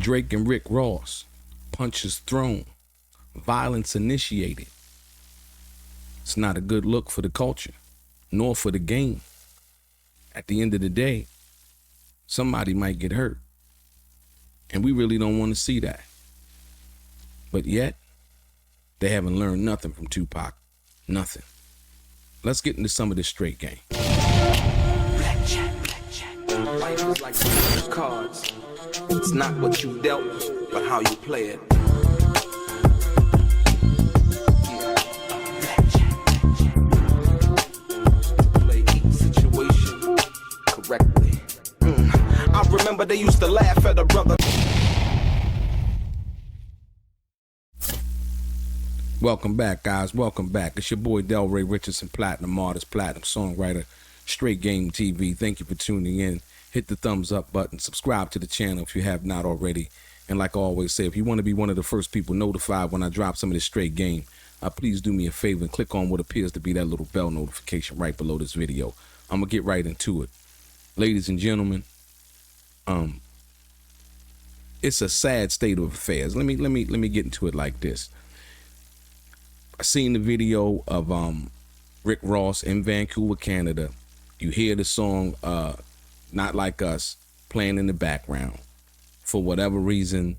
Drake and Rick Ross, punches thrown, violence initiated. It's not a good look for the culture, nor for the game. At the end of the day, somebody might get hurt. And we really don't want to see that. But yet, they haven't learned nothing from Tupac. Nothing. Let's get into some of this straight game. Life is like the cards. It's not what you dealt, but how you play it. Play each situation correctly. I remember they used to laugh at a brother. Welcome back, guys. Welcome back. It's your boy DELRAY, Richardson, platinum artist, platinum songwriter, Straight Game TV. Thank you for tuning in. Hit the thumbs up button. Subscribe to the channel if you have not already. And like I always say, if you want to be one of the first people notified when I drop some of this straight game, please do me a favor and click on what appears to be that little bell notification right below this video. I'm going to get right into it. Ladies and gentlemen, it's a sad state of affairs. Let me get into it like this. I seen the video of Rick Ross in Vancouver, Canada. You hear the song Not Like Us playing in the background. For whatever reason,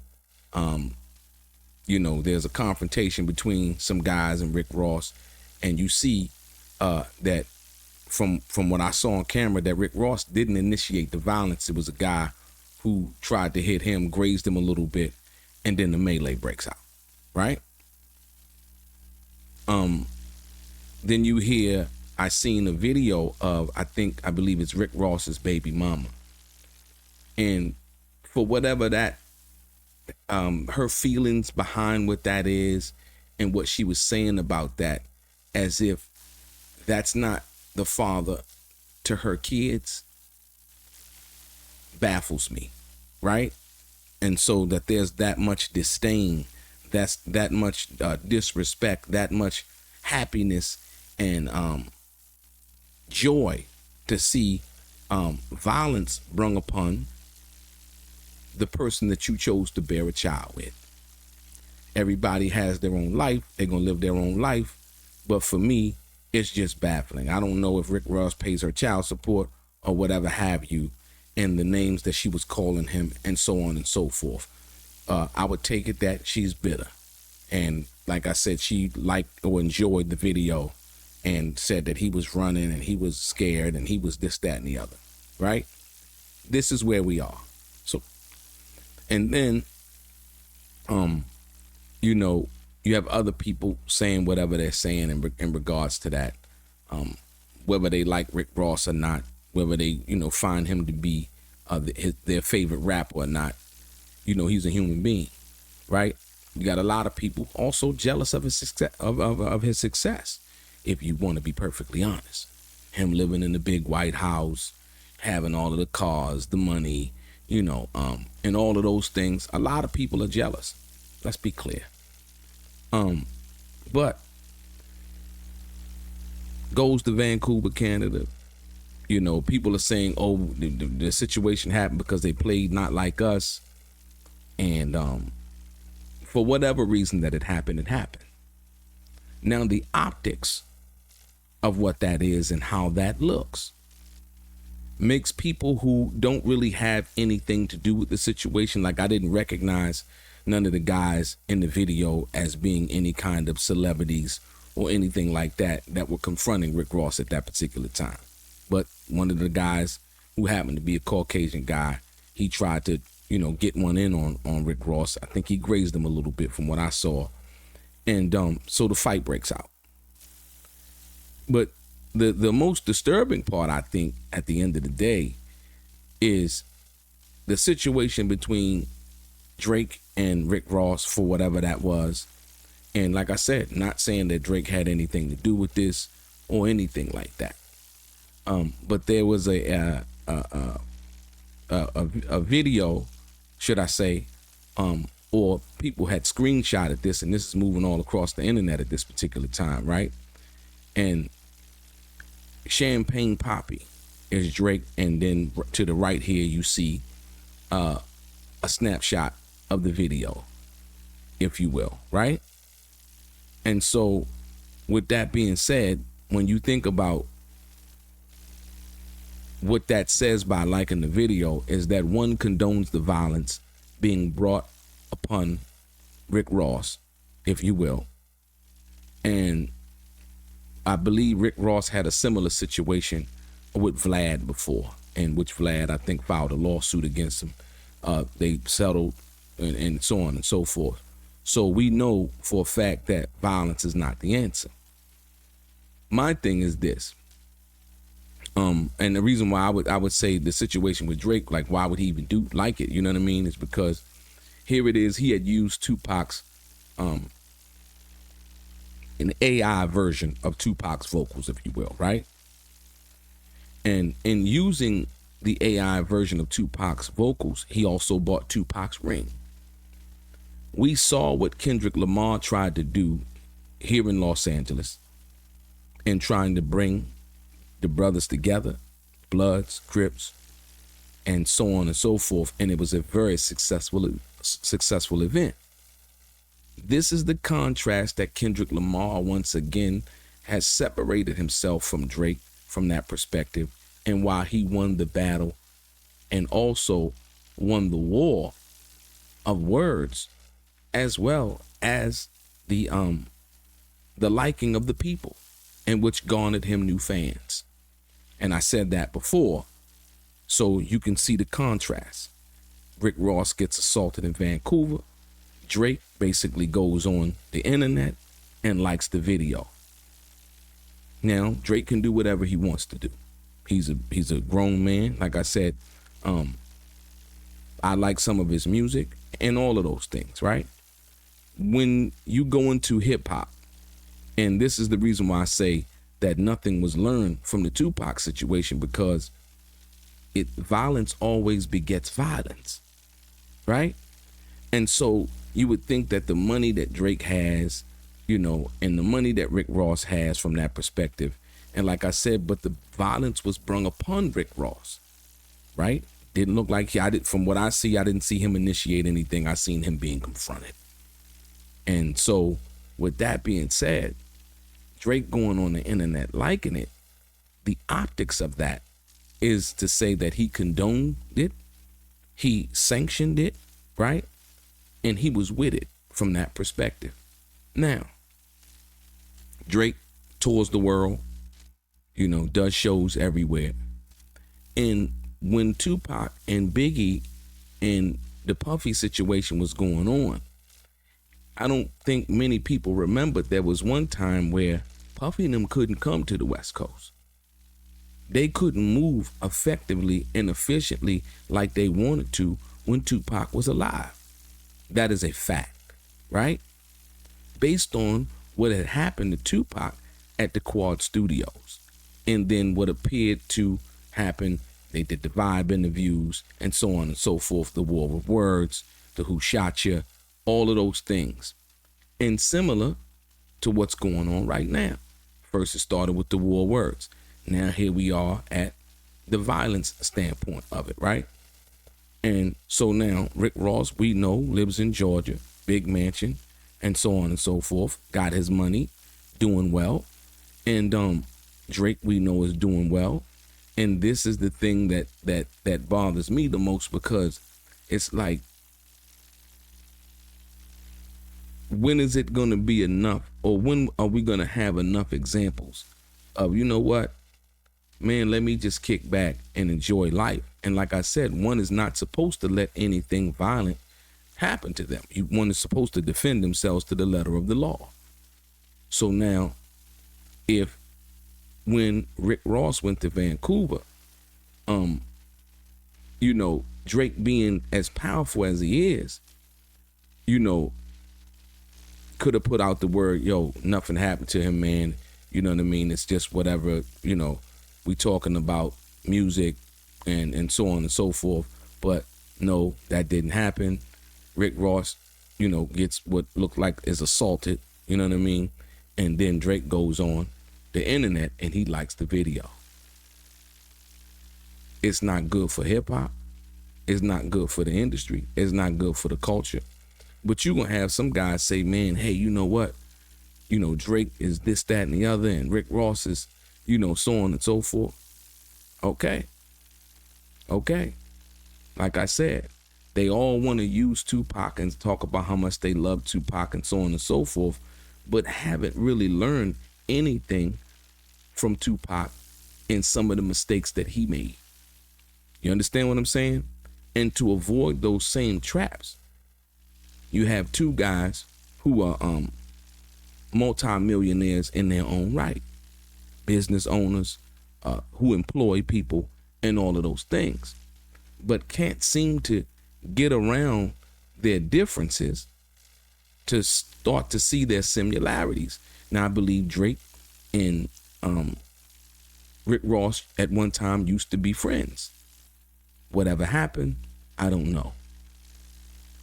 you know, there's a confrontation between some guys and Rick Ross, and you see that from what I saw on camera, that Rick Ross didn't initiate the violence. It was a guy who tried to hit him, grazed him a little bit, and then the melee breaks out, right? Then you hear, I seen a video of, I believe it's Rick Ross's baby mama. And for whatever that, her feelings behind what that is and what she was saying about that, as if that's not the father to her kids, baffles me, right? And so that there's that much disdain, that's that much disrespect, that much happiness and joy to see violence brung upon the person that you chose to bear a child with. Everybody has their own life. They're going to live their own life. But for me, it's just baffling. I don't know if Rick Ross pays her child support or whatever have you, and the names that she was calling him and so on and so forth. I would take it that she's bitter. And like I said, she liked or enjoyed the video and said that he was running and he was scared and he was this, that, and the other, right? This is where we are. So, and then, you know, you have other people saying whatever they're saying in regards to that, whether they like Rick Ross or not, whether they, you know, find him to be their favorite rapper or not. You know, he's a human being, right? You got a lot of people also jealous of his success, of his success, if you want to be perfectly honest. Him living in the big white house, having all of the cars, the money, you know, and all of those things. A lot of people are jealous. Let's be clear. But goes to Vancouver, Canada. You know, people are saying, oh, the situation happened because they played Not Like Us. And for whatever reason that it happened, it happened. Now, the optics of what that is and how that looks makes people who don't really have anything to do with the situation, like I didn't recognize none of the guys in the video as being any kind of celebrities or anything like that were confronting Rick Ross at that particular time. But one of the guys who happened to be a Caucasian guy, he tried to, you know, get one in on Rick Ross. I think he grazed him a little bit from what I saw. And so the fight breaks out. But the most disturbing part, I think, at the end of the day, is the situation between Drake and Rick Ross, for whatever that was. And like I said, not saying that Drake had anything to do with this or anything like that. But there was a video, should I say, or people had screenshotted this, and this is moving all across the internet at this particular time, right? And Champagne Poppy is Drake, and then to the right here you see a snapshot of the video, if you will, right? And so with that being said, when you think about what that says by liking the video, is that one condones the violence being brought upon Rick Ross, if you will. And I believe Rick Ross had a similar situation with Vlad before, in which Vlad, I think, filed a lawsuit against him. They settled and so on and so forth. So we know for a fact that violence is not the answer. My thing is this. And the reason why I would say the situation with Drake, like why would he even like it, you know what I mean, is because here it is, he had used 2Pac's an AI version of 2Pac's vocals, if you will, right? And in using the AI version of 2Pac's vocals, he also bought 2Pac's ring. We saw what Kendrick Lamar tried to do here in Los Angeles in trying to bring the brothers together, Bloods, Crips, and so on and so forth. And it was a very successful event. This is the contrast that Kendrick Lamar once again has separated himself from Drake from that perspective, and why he won the battle and also won the war of words, as well as the liking of the people, and which garnered him new fans. And I said that before, so you can see the contrast. Rick Ross gets assaulted in Vancouver. Drake basically goes on the internet and likes the video. Now, Drake can do whatever he wants to do. He's a grown man. Like I said, I like some of his music and all of those things, right? When you go into hip hop, and this is the reason why I say that nothing was learned from the 2Pac situation, because violence always begets violence, right? And so you would think that the money that Drake has, you know, and the money that Rick Ross has from that perspective, and like I said, but the violence was brung upon Rick Ross, right? Didn't look like from what I see, I didn't see him initiate anything. I seen him being confronted. And so with that being said, Drake going on the internet liking it, the optics of that is to say that he condoned it, he sanctioned it, right? And he was with it from that perspective. Now, Drake tours the world, you know, does shows everywhere. And when 2Pac and Biggie and the Puffy situation was going on, I don't think many people remember there was one time where Puffy and them couldn't come to the West Coast. They couldn't move effectively and efficiently like they wanted to when 2Pac was alive. That is a fact, right? Based on what had happened to 2Pac at the Quad Studios, and then what appeared to happen, they did the Vibe interviews and so on and so forth, the War of Words, the Who Shot Ya, all of those things. And similar to what's going on right now. First it started with the War of Words. Now here we are at the violence standpoint of it, right? And so now Rick Ross, we know, lives in Georgia, big mansion, and so on and so forth, got his money, doing well. And Drake, we know, is doing well. And this is the thing that bothers me the most, because it's like, when is it going to be enough, or when are we going to have enough examples of, you know what, man, let me just kick back and enjoy life. And like I said, one is not supposed to let anything violent happen to them. One is supposed to defend themselves to the letter of the law. So now, if when Rick Ross went to Vancouver, you know, Drake being as powerful as he is, you know, could have put out the word, yo, nothing happened to him, man. You know what I mean? It's just whatever, you know, we talking about music and so on and so forth. But no, that didn't happen. Rick Ross, you know, gets what looked like is assaulted, you know what I mean? And then Drake goes on the internet and he likes the video. It's not good for hip hop. It's not good for the industry. It's not good for the culture. But you're going to have some guys say, man, hey, you know what? You know, Drake is this, that, and the other, and Rick Ross is, you know, so on and so forth. Okay. Like I said, they all want to use Tupac and talk about how much they love Tupac and so on and so forth, but haven't really learned anything from Tupac in some of the mistakes that he made. You understand what I'm saying? And to avoid those same traps, you have two guys who are multi-millionaires in their own right, business owners who employ people and all of those things, but can't seem to get around their differences to start to see their similarities. Now, I believe Drake and Rick Ross at one time used to be friends. Whatever happened, I don't know.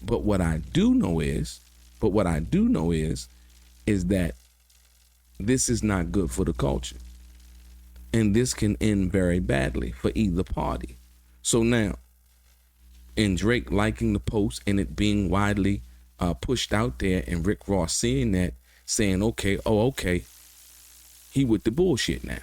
But what I do know is that this is not good for the culture. And this can end very badly for either party. So now, in Drake liking the post and it being widely pushed out there, and Rick Ross seeing that, saying, okay, he with the bullshit now.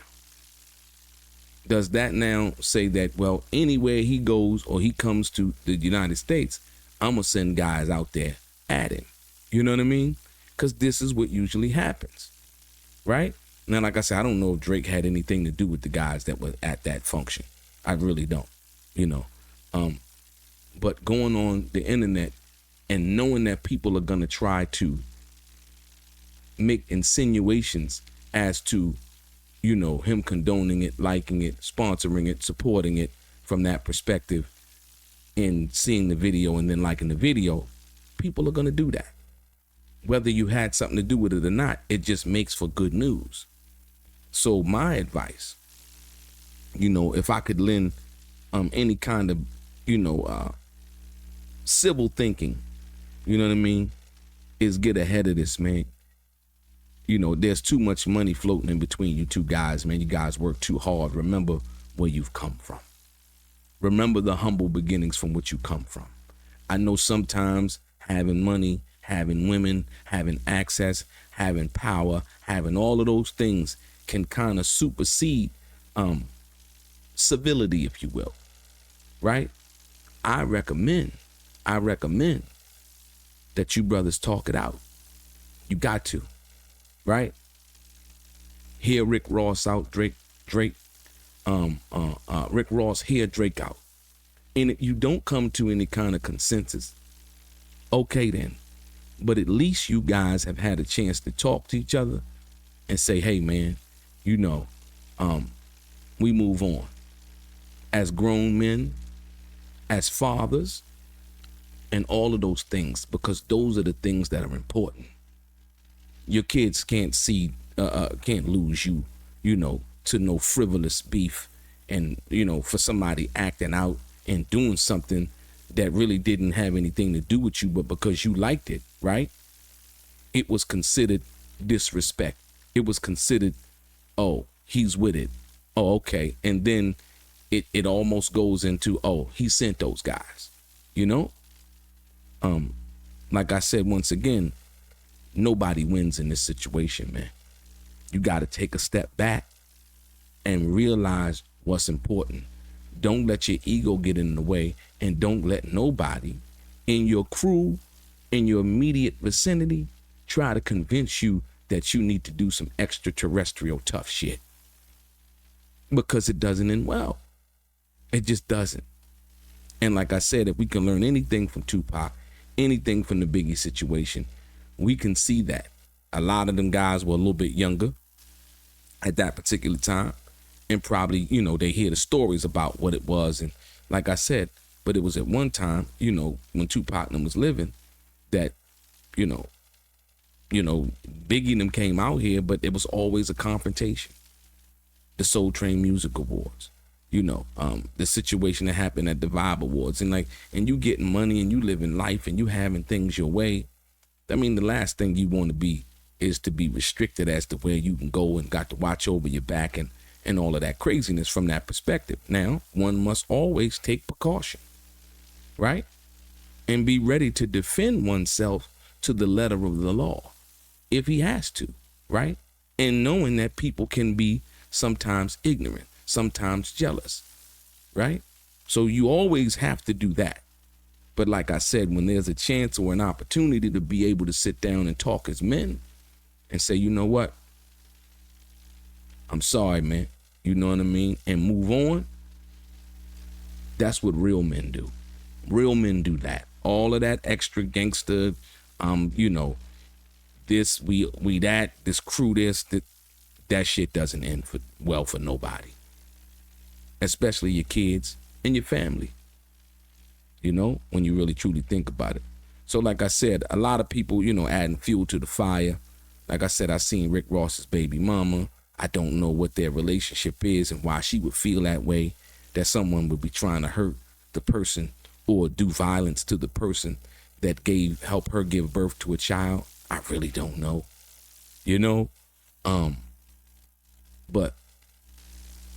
Does that now say that, well, anywhere he goes or he comes to the United States, I'm going to send guys out there at him? You know what I mean? Because this is what usually happens, right? Now, like I said, I don't know if Drake had anything to do with the guys that were at that function. I really don't, you know. But going on the internet and knowing that people are going to try to make insinuations as to, you know, him condoning it, liking it, sponsoring it, supporting it from that perspective, and seeing the video and then liking the video, people are going to do that. Whether you had something to do with it or not, it just makes for good news. So my advice, you know, if I could lend any kind of, you know, civil thinking, you know what I mean, is get ahead of this, man. You know, there's too much money floating in between you two guys, man. You guys work too hard. Remember where you've come from. Remember the humble beginnings from which you come from. I know sometimes having money, having women, having access, having power, having all of those things can kind of supersede civility, if you will, right? I recommend that you brothers talk it out. You got to, right? Hear Rick Ross out, Rick Ross, hear Drake out. And if you don't come to any kind of consensus, okay then. But at least you guys have had a chance to talk to each other and say, hey man, you know, we move on. As grown men, as fathers, and all of those things, because those are the things that are important. Your kids can't lose you, you know, to no frivolous beef and, you know, for somebody acting out and doing something that really didn't have anything to do with you, but because you liked it, right? It was considered disrespect. It was considered, oh, he's with it. Oh, okay. And then it almost goes into, oh, he sent those guys, you know? Like I said, once again, nobody wins in this situation, man. You got to take a step back and realize what's important. Don't let your ego get in the way, and don't let nobody in your crew, in your immediate vicinity, try to convince you that you need to do some extraterrestrial tough shit. Because it doesn't end well. It just doesn't. And like I said, if we can learn anything from Tupac, anything from the Biggie situation, we can see that a lot of them guys were a little bit younger at that particular time, and probably, you know, they hear the stories about what it was. And like I said, but it was at one time, you know, when Tupac and them was living, that, you know, Biggie and them came out here, but it was always a confrontation. The Soul Train Music Awards, you know, the situation that happened at the Vibe Awards, and you getting money and you living life and you having things your way. I mean, the last thing you want to be is to be restricted as to where you can go and got to watch over your back and all of that craziness from that perspective. Now, one must always take precaution. right? And be ready to defend oneself to the letter of the law if he has to, right? And knowing that people can be sometimes ignorant, sometimes jealous, right? So you always have to do that. But like I said, when there's a chance or an opportunity to be able to sit down and talk as men and say, you know what? I'm sorry, man. You know what I mean? And move on. That's what real men do. Real men do that. All of that extra gangster, you know, this, we that, this crew, that shit doesn't end well for nobody. Especially your kids and your family. You know, when you really truly think about it. So like I said, a lot of people, you know, adding fuel to the fire. Like I said, I seen Rick Ross's baby mama. I don't know what their relationship is and why she would feel that way, that someone would be trying to hurt the person or do violence to the person that helped her give birth to a child. I really don't know, you know? But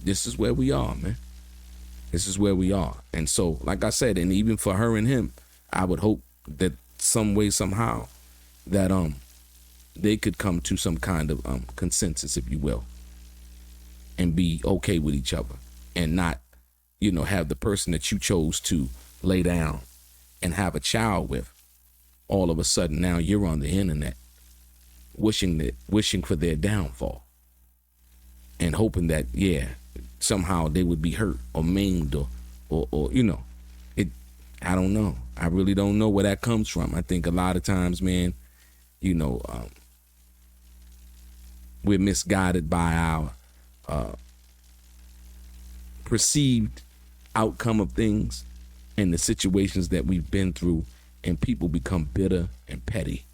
this is where we are, man. This is where we are. And so, like I said, and even for her and him, I would hope that some way, somehow, that they could come to some kind of consensus, if you will, and be okay with each other and not, you know, have the person that you chose to lay down and have a child with, all of a sudden now you're on the internet wishing for their downfall and hoping that, yeah, somehow they would be hurt or maimed or you know, I don't know. I really don't know where that comes from. I think a lot of times, man, you know, we're misguided by our perceived outcome of things and the situations that we've been through, and people become bitter and petty,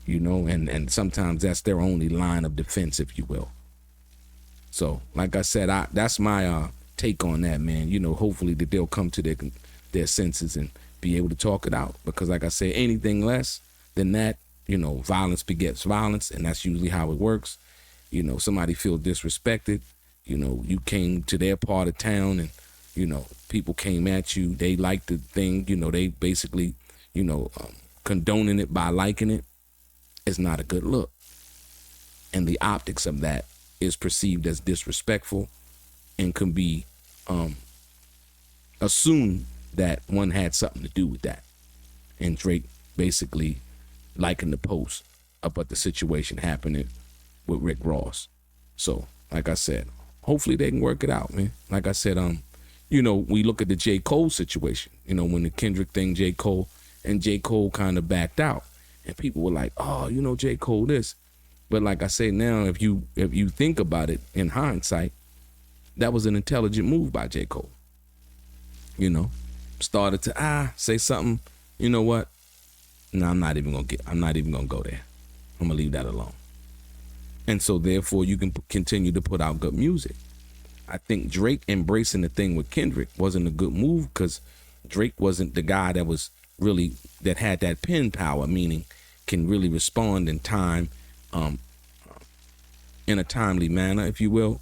you know, and sometimes that's their only line of defense, if you will. So, like I said, that's my take on that, man. You know, hopefully that they'll come to their senses and be able to talk it out. Because, like I say, anything less than that, you know, violence begets violence, and that's usually how it works. You know, somebody feel disrespected. You know, you came to their part of town, and you know, people came at you. They liked the thing. You know, they basically, you know, condoning it by liking it. It's not a good look, and the optics of that is perceived as disrespectful and can be assumed that one had something to do with that. And Drake basically liking the post about the situation happening with Rick Ross. So, like I said, hopefully they can work it out, man. Like I said, you know, we look at the J. Cole situation, you know, when the Kendrick thing, J. Cole kind of backed out. And people were like, oh, you know, J. Cole this. But like I say now, if you think about it in hindsight, that was an intelligent move by J. Cole. You know, started to say something. You know what? No, I'm not even gonna go there. I'm gonna leave that alone. And so therefore, you can continue to put out good music. I think Drake embracing the thing with Kendrick wasn't a good move because Drake wasn't the guy that had that pen power, meaning can really respond in time. In a timely manner, if you will.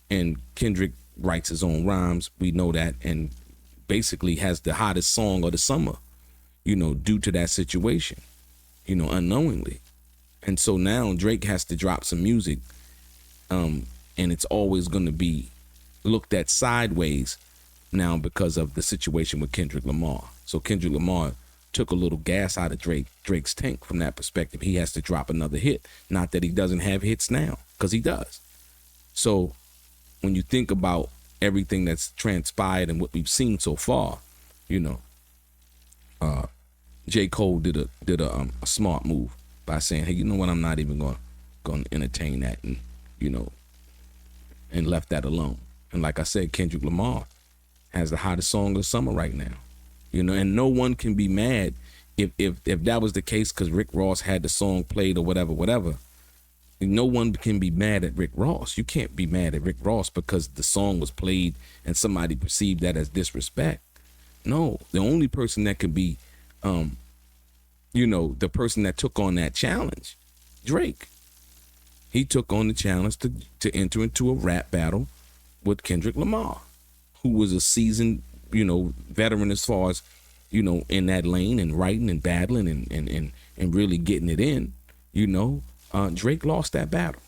And Kendrick writes his own rhymes. We know that, and basically has the hottest song of the summer, you know, due to that situation, you know, unknowingly. And so now Drake has to drop some music, and it's always going to be looked at sideways now because of the situation with Kendrick Lamar. So Kendrick Lamar took a little gas out of Drake's tank from that perspective. He has to drop another hit. Not that he doesn't have hits now, because he does. So when you think about everything that's transpired and what we've seen so far, you know, J. Cole did a smart move by saying, hey, you know what, I'm not even going to entertain that, and you know, and left that alone. And like I said, Kendrick Lamar has the hottest song of the summer right now. You know, and no one can be mad if that was the case because Rick Ross had the song played or whatever. No one can be mad at Rick Ross. You can't be mad at Rick Ross because the song was played and somebody perceived that as disrespect. No, the only person that could be, you know, the person that took on that challenge, Drake. He took on the challenge to enter into a rap battle with Kendrick Lamar, who was a seasoned veteran as far as, in that lane and writing and battling and really getting it in, Drake lost that battle.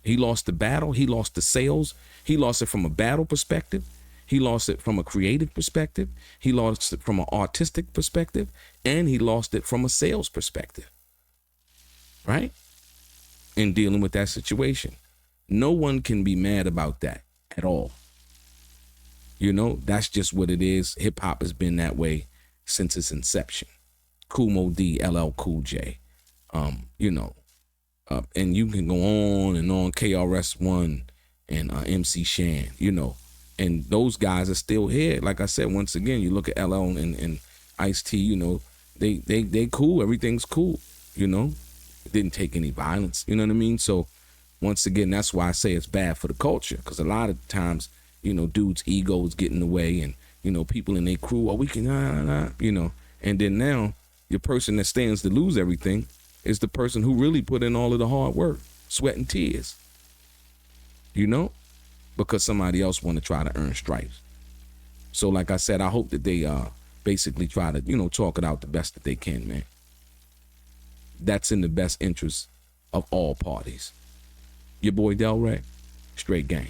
He lost the battle. He lost the sales. He lost it from a battle perspective. He lost it from a creative perspective. He lost it from an artistic perspective. And he lost it from a sales perspective. Right? In dealing with that situation. No one can be mad about that at all. That's just what it is. Hip hop has been that way since its inception. Kool Moe D, LL Cool J, and you can go on and on. KRS-One and MC Shan, and those guys are still here. Like I said, once again, you look at LL and Ice-T, they cool. Everything's cool. It didn't take any violence. You know what I mean? So once again, that's why I say it's bad for the culture, because a lot of times, dudes' egos get in the way, and people in their crew, we can and then now your person that stands to lose everything is the person who really put in all of the hard work, sweat and tears, because somebody else want to try to earn stripes. So like I said, I hope that they basically try to talk it out the best that they can, man. That's in the best interest of all parties. Your boy DELRAY, straight gang.